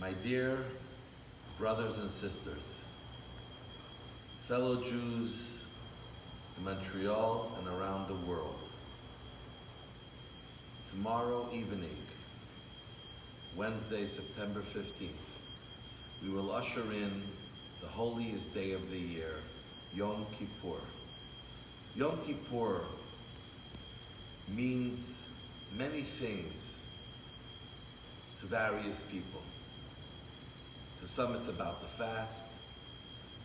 My dear brothers and sisters, fellow Jews in Montreal and around the world, tomorrow evening, Wednesday, September 15th, we will usher in the holiest day of the year, Yom Kippur. Yom Kippur means many things to various people. To some it's about the fast,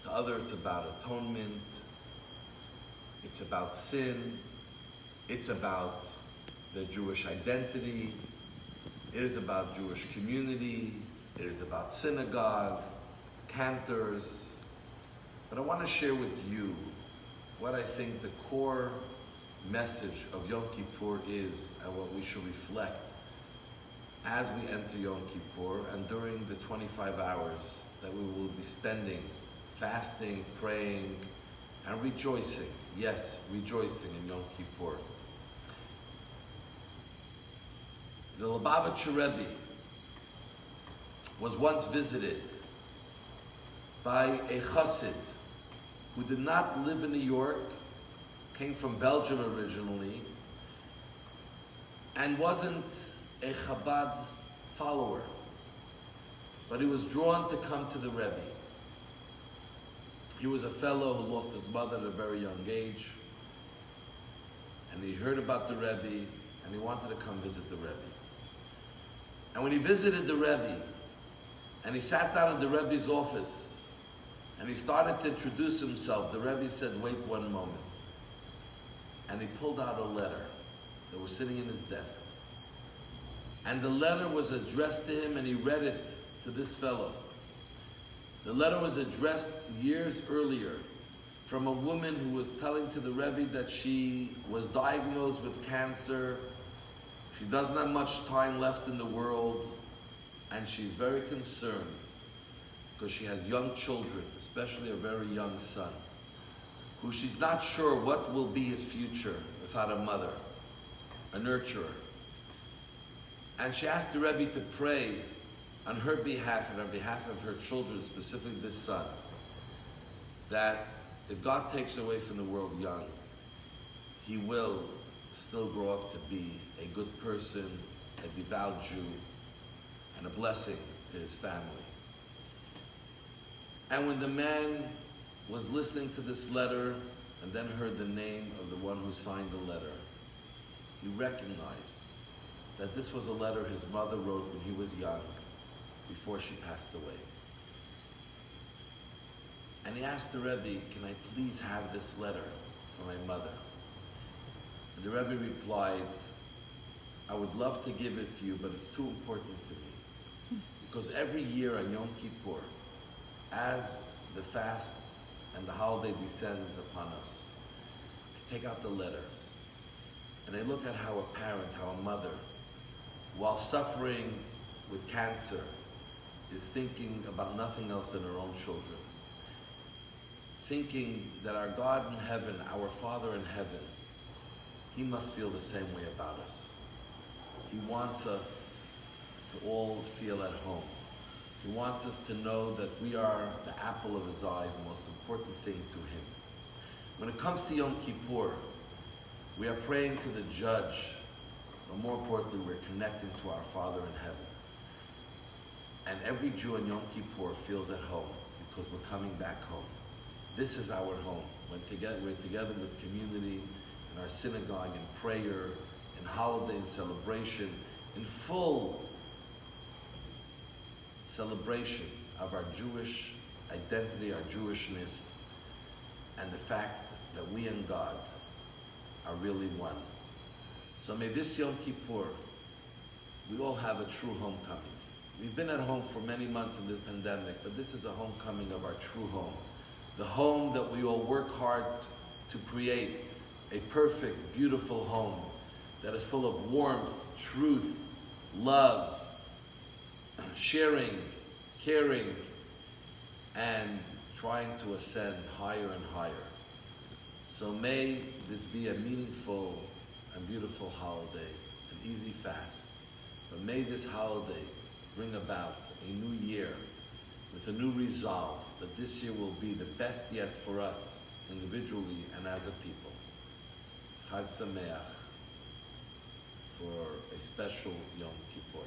to others it's about atonement, it's about sin, it's about the Jewish identity, it is about Jewish community, it is about synagogue, cantors. But I want to share with you what I think the core message of Yom Kippur is and what we should reflect as we enter Yom Kippur and during the 25 hours that we will be spending fasting, praying, and rejoicing. Yes, rejoicing in Yom Kippur. The Lubavitcher Rabbi was once visited by a chassid who did not live in New York, came from Belgium originally, and wasn't a Chabad follower, but he was drawn to come to the Rebbe. He was a fellow who lost his mother at a very young age, and he heard about the Rebbe, and he wanted to come visit the Rebbe. And when he visited the Rebbe, and he sat down in the Rebbe's office, and he started to introduce himself, the Rebbe said, "Wait one moment." And he pulled out a letter that was sitting in his desk. And the letter was addressed to him, and he read it to this fellow. The letter was addressed years earlier from a woman who was telling to the Rebbe that she was diagnosed with cancer. She doesn't have much time left in the world, and she's very concerned because she has young children, especially a very young son, who she's not sure what will be his future without a mother, a nurturer. And she asked the Rebbe to pray on her behalf and on behalf of her children, specifically this son, that if God takes her away from the world young, he will still grow up to be a good person, a devout Jew, and a blessing to his family. And when the man was listening to this letter and then heard the name of the one who signed the letter, he recognized that this was a letter his mother wrote when he was young, before she passed away. And he asked the Rebbe, "Can I please have this letter for my mother?" And the Rebbe replied, "I would love to give it to you, but it's too important to me. Because every year on Yom Kippur, as the fast and the holiday descends upon us, I take out the letter and I look at how a parent, how a mother, while suffering with cancer, is thinking about nothing else than her own children. Thinking that our God in heaven, our Father in heaven, he must feel the same way about us. He wants us to all feel at home. He wants us to know that we are the apple of his eye, the most important thing to him. When it comes to Yom Kippur, we are praying to the judge, but more importantly, we're connecting to our Father in heaven. And every Jew on Yom Kippur feels at home because we're coming back home. This is our home. We're together with community in our synagogue, in prayer, in holiday and celebration, in full celebration of our Jewish identity, our Jewishness, and the fact that we and God are really one. So may this Yom Kippur, we all have a true homecoming. We've been at home for many months in this pandemic, but this is a homecoming of our true home. The home that we all work hard to create, a perfect, beautiful home that is full of warmth, truth, love, sharing, caring, and trying to ascend higher and higher. So may this be a meaningful and beautiful holiday, an easy fast. But may this holiday bring about a new year with a new resolve that this year will be the best yet for us, individually and as a people. Chag Sameach for a special Yom Kippur.